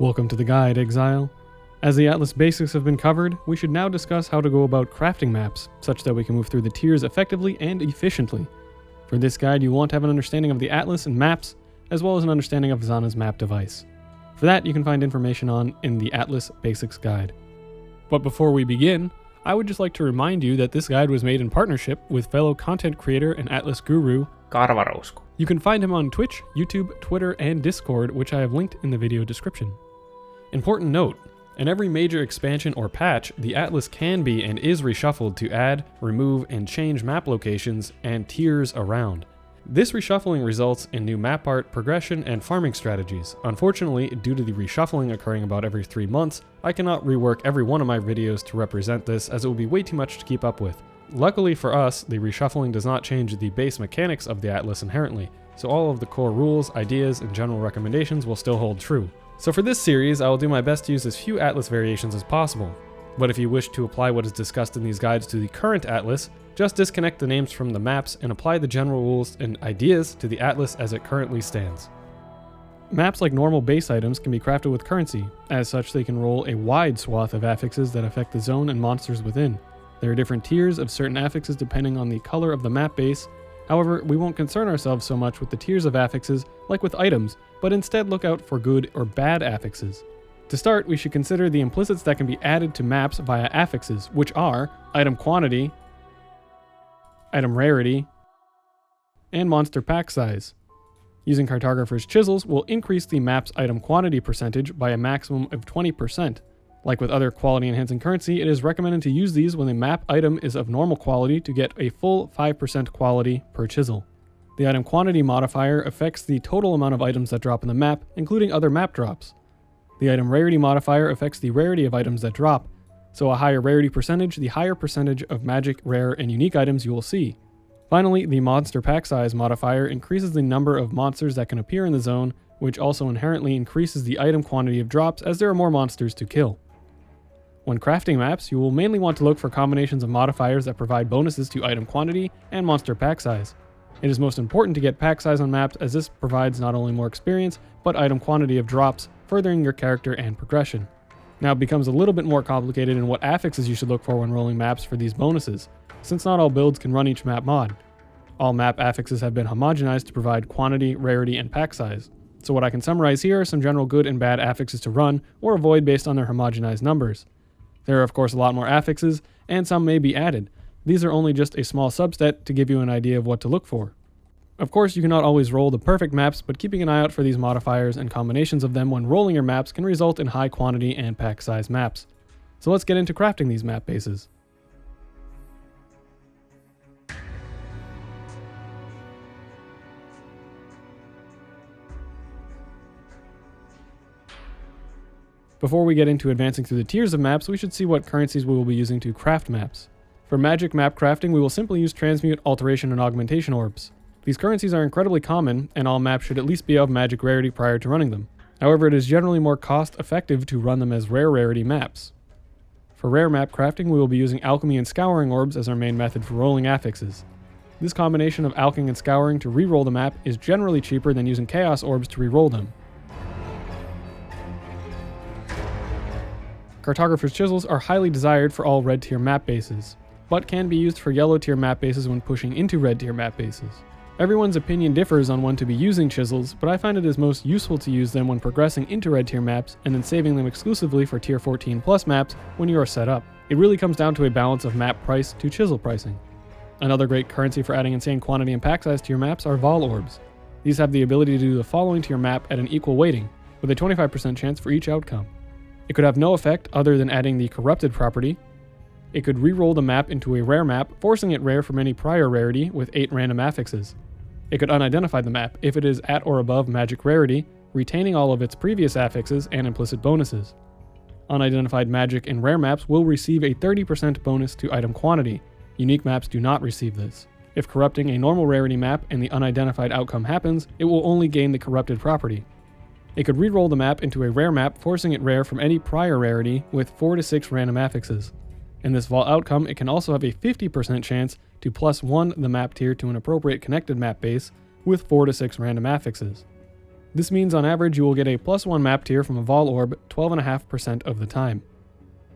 Welcome to the guide, Exile. As the Atlas basics have been covered, we should now discuss how to go about crafting maps, such that we can move through the tiers effectively and efficiently. For this guide, you want to have an understanding of the Atlas and maps, as well as an understanding of Zana's map device. For that, you can find information in the Atlas Basics Guide. But before we begin, I would just like to remind you that this guide was made in partnership with fellow content creator and Atlas guru, Karv. You can find him on Twitch, YouTube, Twitter, and Discord, which I have linked in the video description. Important note, in every major expansion or patch, the Atlas can be and is reshuffled to add, remove, and change map locations and tiers around. This reshuffling results in new map art, progression, and farming strategies. Unfortunately, due to the reshuffling occurring about every 3 months, I cannot rework every one of my videos to represent this, as it would be way too much to keep up with. Luckily for us, the reshuffling does not change the base mechanics of the Atlas inherently, so all of the core rules, ideas, and general recommendations will still hold true. So for this series, I will do my best to use as few Atlas variations as possible. But if you wish to apply what is discussed in these guides to the current Atlas, just disconnect the names from the maps and apply the general rules and ideas to the Atlas as it currently stands. Maps like normal base items can be crafted with currency. As such, they can roll a wide swath of affixes that affect the zone and monsters within. There are different tiers of certain affixes depending on the color of the map base. However, we won't concern ourselves so much with the tiers of affixes like with items, but instead look out for good or bad affixes. To start, we should consider the implicits that can be added to maps via affixes, which are item quantity, item rarity, and monster pack size. Using Cartographer's chisels will increase the map's item quantity percentage by a maximum of 20%. Like with other quality enhancing currency, it is recommended to use these when the map item is of normal quality to get a full 5% quality per chisel. The item quantity modifier affects the total amount of items that drop in the map, including other map drops. The item rarity modifier affects the rarity of items that drop, so a higher rarity percentage, the higher percentage of magic, rare, and unique items you will see. Finally, the monster pack size modifier increases the number of monsters that can appear in the zone, which also inherently increases the item quantity of drops as there are more monsters to kill. When crafting maps, you will mainly want to look for combinations of modifiers that provide bonuses to item quantity and monster pack size. It is most important to get pack size on maps, as this provides not only more experience, but item quantity of drops, furthering your character and progression. Now it becomes a little bit more complicated in what affixes you should look for when rolling maps for these bonuses, since not all builds can run each map mod. All map affixes have been homogenized to provide quantity, rarity, and pack size. So what I can summarize here are some general good and bad affixes to run or avoid based on their homogenized numbers. There are of course a lot more affixes, and some may be added. These are only just a small subset to give you an idea of what to look for. Of course, you cannot always roll the perfect maps, but keeping an eye out for these modifiers and combinations of them when rolling your maps can result in high quantity and pack size maps. So let's get into crafting these map bases. Before we get into advancing through the tiers of maps, we should see what currencies we will be using to craft maps. For magic map crafting, we will simply use transmute, alteration, and augmentation orbs. These currencies are incredibly common, and all maps should at least be of magic rarity prior to running them. However, it is generally more cost effective to run them as rare rarity maps. For rare map crafting, we will be using alchemy and scouring orbs as our main method for rolling affixes. This combination of alching and scouring to re-roll the map is generally cheaper than using chaos orbs to re-roll them. Cartographer's chisels are highly desired for all red tier map bases, but can be used for yellow tier map bases when pushing into red tier map bases. Everyone's opinion differs on when to be using chisels, but I find it is most useful to use them when progressing into red tier maps and then saving them exclusively for tier 14 plus maps when you are set up. It really comes down to a balance of map price to chisel pricing. Another great currency for adding insane quantity and pack size to your maps are vol orbs. These have the ability to do the following to your map at an equal weighting, with a 25% chance for each outcome. It could have no effect other than adding the corrupted property. It could re-roll the map into a rare map, forcing it rare from any prior rarity with 8 random affixes. It could unidentify the map if it is at or above magic rarity, retaining all of its previous affixes and implicit bonuses. Unidentified magic and rare maps will receive a 30% bonus to item quantity. Unique maps do not receive this. If corrupting a normal rarity map and the unidentified outcome happens, it will only gain the corrupted property. It could re-roll the map into a rare map, forcing it rare from any prior rarity with 4 to 6 random affixes. In this vol outcome, it can also have a 50% chance to +1 the map tier to an appropriate connected map base with 4 to 6 random affixes. This means on average you will get a +1 map tier from a Vol Orb 12.5% of the time.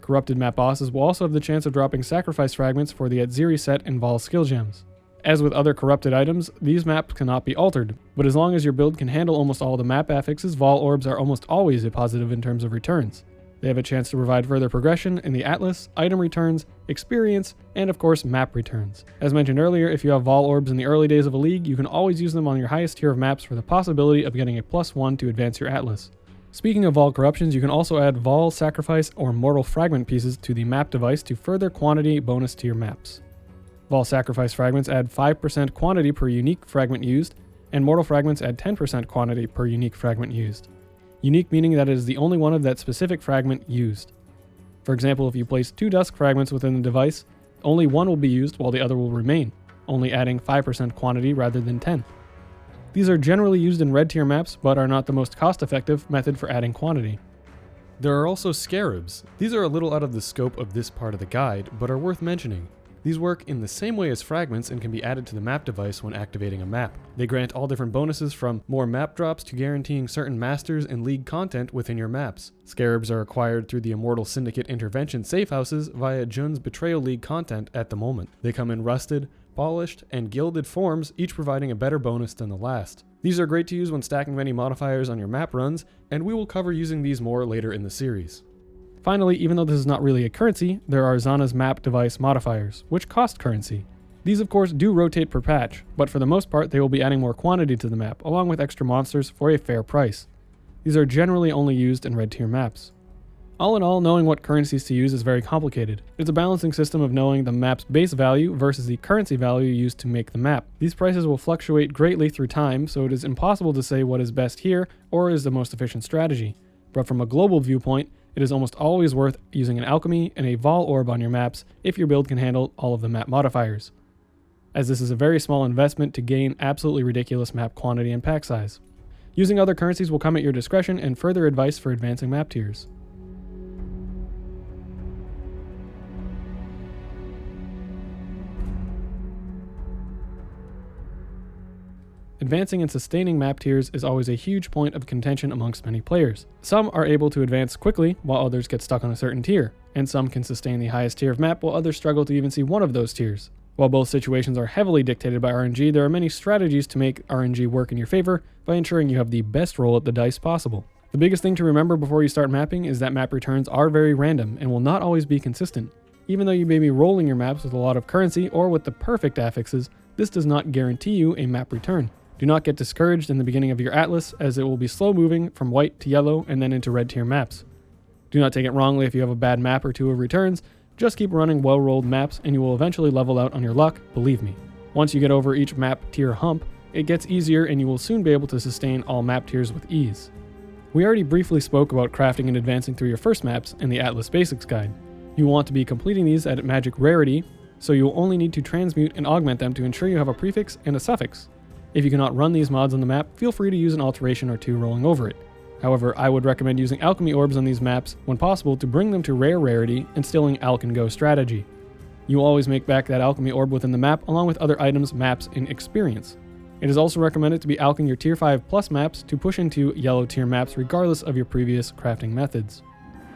Corrupted map bosses will also have the chance of dropping sacrifice fragments for the Atziri set and Vol skill gems. As with other corrupted items, these maps cannot be altered, but as long as your build can handle almost all the map affixes, Vol Orbs are almost always a positive in terms of returns. They have a chance to provide further progression in the Atlas, item returns, experience, and of course map returns. As mentioned earlier, if you have Vol Orbs in the early days of a league, you can always use them on your highest tier of maps for the possibility of getting a +1 to advance your Atlas. Speaking of Vol corruptions, you can also add Vol sacrifice or mortal fragment pieces to the map device to further quantity bonus to your maps. Vol sacrifice fragments add 5% quantity per unique fragment used, and mortal fragments add 10% quantity per unique fragment used. Unique meaning that it is the only one of that specific fragment used. For example, if you place 2 dusk fragments within the device, only one will be used while the other will remain, only adding 5% quantity rather than 10. These are generally used in red tier maps, but are not the most cost-effective method for adding quantity. There are also scarabs. These are a little out of the scope of this part of the guide, but are worth mentioning. These work in the same way as fragments and can be added to the map device when activating a map. They grant all different bonuses from more map drops to guaranteeing certain masters and league content within your maps. Scarabs are acquired through the Immortal Syndicate Intervention safe houses via Jun's Betrayal League content at the moment. They come in rusted, polished, and gilded forms, each providing a better bonus than the last. These are great to use when stacking many modifiers on your map runs, and we will cover using these more later in the series. Finally, even though this is not really a currency, there are Zana's map device modifiers, which cost currency. These of course do rotate per patch, but for the most part they will be adding more quantity to the map, along with extra monsters for a fair price. These are generally only used in red tier maps. All in all, knowing what currencies to use is very complicated. It's a balancing system of knowing the map's base value versus the currency value used to make the map. These prices will fluctuate greatly through time, so it is impossible to say what is best here or is the most efficient strategy. But from a global viewpoint, it is almost always worth using an alchemy and a Vol Orb on your maps if your build can handle all of the map modifiers, as this is a very small investment to gain absolutely ridiculous map quantity and pack size. Using other currencies will come at your discretion and further advice for advancing map tiers. Advancing and sustaining map tiers is always a huge point of contention amongst many players. Some are able to advance quickly, while others get stuck on a certain tier, and some can sustain the highest tier of map while others struggle to even see one of those tiers. While both situations are heavily dictated by RNG, there are many strategies to make RNG work in your favor by ensuring you have the best roll at the dice possible. The biggest thing to remember before you start mapping is that map returns are very random and will not always be consistent. Even though you may be rolling your maps with a lot of currency or with the perfect affixes, this does not guarantee you a map return. Do not get discouraged in the beginning of your Atlas, as it will be slow moving from white to yellow and then into red tier maps. Do not take it wrongly if you have a bad map or two of returns, just keep running well-rolled maps and you will eventually level out on your luck, believe me. Once you get over each map tier hump, it gets easier and you will soon be able to sustain all map tiers with ease. We already briefly spoke about crafting and advancing through your first maps in the Atlas Basics guide. You will want to be completing these at magic rarity, so you will only need to transmute and augment them to ensure you have a prefix and a suffix. If you cannot run these mods on the map, feel free to use an alteration or two rolling over it. However, I would recommend using alchemy orbs on these maps when possible to bring them to rare rarity, instilling Alch and Go strategy. You will always make back that alchemy orb within the map along with other items, maps, and experience. It is also recommended to be alching your tier 5 plus maps to push into yellow tier maps regardless of your previous crafting methods.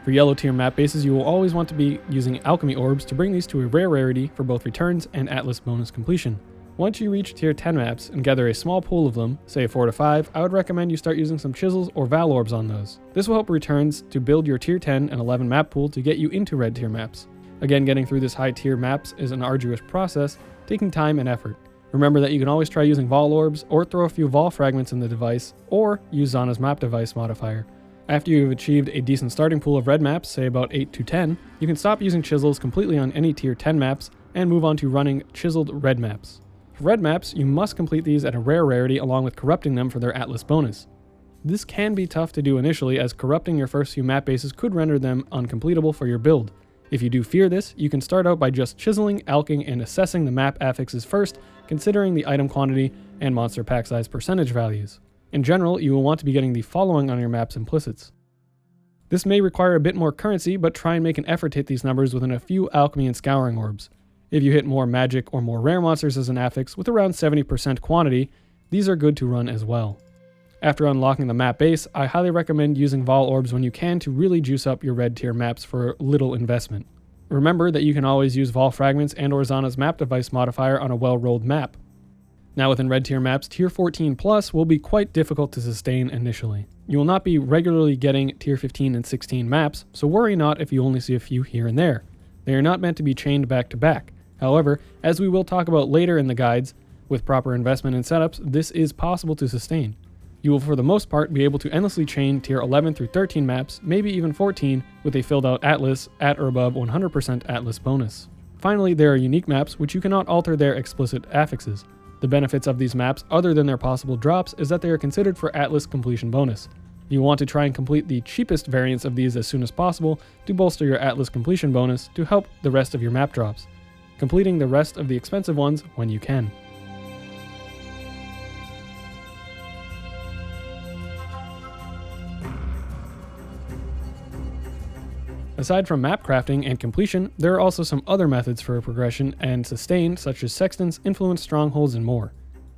For yellow tier map bases, you will always want to be using alchemy orbs to bring these to a rare rarity for both returns and Atlas bonus completion. Once you reach tier 10 maps and gather a small pool of them, say 4 to 5, I would recommend you start using some chisels or Val Orbs on those. This will help returns to build your tier 10 and 11 map pool to get you into red tier maps. Again, getting through this high tier maps is an arduous process, taking time and effort. Remember that you can always try using Vol Orbs or throw a few Vol fragments in the device, or use Zana's map device modifier. After you've achieved a decent starting pool of red maps, say about 8 to 10, you can stop using chisels completely on any tier 10 maps and move on to running chiseled red maps. For red maps, you must complete these at a rare rarity along with corrupting them for their Atlas bonus. This can be tough to do initially, as corrupting your first few map bases could render them uncompletable for your build. If you do fear this, you can start out by just chiseling, alching, and assessing the map affixes first, considering the item quantity and monster pack size percentage values. In general, you will want to be getting the following on your map's implicits. This may require a bit more currency, but try and make an effort to hit these numbers within a few alchemy and scouring orbs. If you hit more magic or more rare monsters as an affix with around 70% quantity, these are good to run as well. After unlocking the map base, I highly recommend using Vol Orbs when you can to really juice up your red tier maps for little investment. Remember that you can always use Vol Fragments and or Zana's map device modifier on a well-rolled map. Now within red tier maps, tier 14 plus will be quite difficult to sustain initially. You will not be regularly getting tier 15 and 16 maps, so worry not if you only see a few here and there. They are not meant to be chained back to back. However, as we will talk about later in the guides, with proper investment and setups, this is possible to sustain. You will for the most part be able to endlessly chain tier 11 through 13 maps, maybe even 14, with a filled out Atlas at or above 100% Atlas bonus. Finally, there are unique maps which you cannot alter their explicit affixes. The benefits of these maps, other than their possible drops, is that they are considered for Atlas completion bonus. You want to try and complete the cheapest variants of these as soon as possible to bolster your Atlas completion bonus to help the rest of your map drops, completing the rest of the expensive ones when you can. Aside from map crafting and completion, there are also some other methods for progression and sustain, such as sextants, influence, strongholds, and more.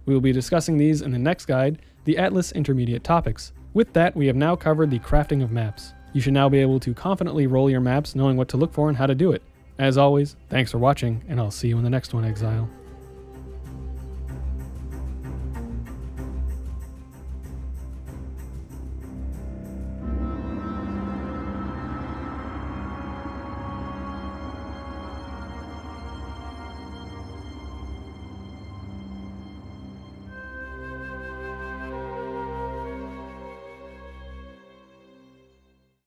We will be discussing these in the next guide, the Atlas Intermediate Topics. With that, we have now covered the crafting of maps. You should now be able to confidently roll your maps knowing what to look for and how to do it. As always, thanks for watching, and I'll see you in the next one, Exile.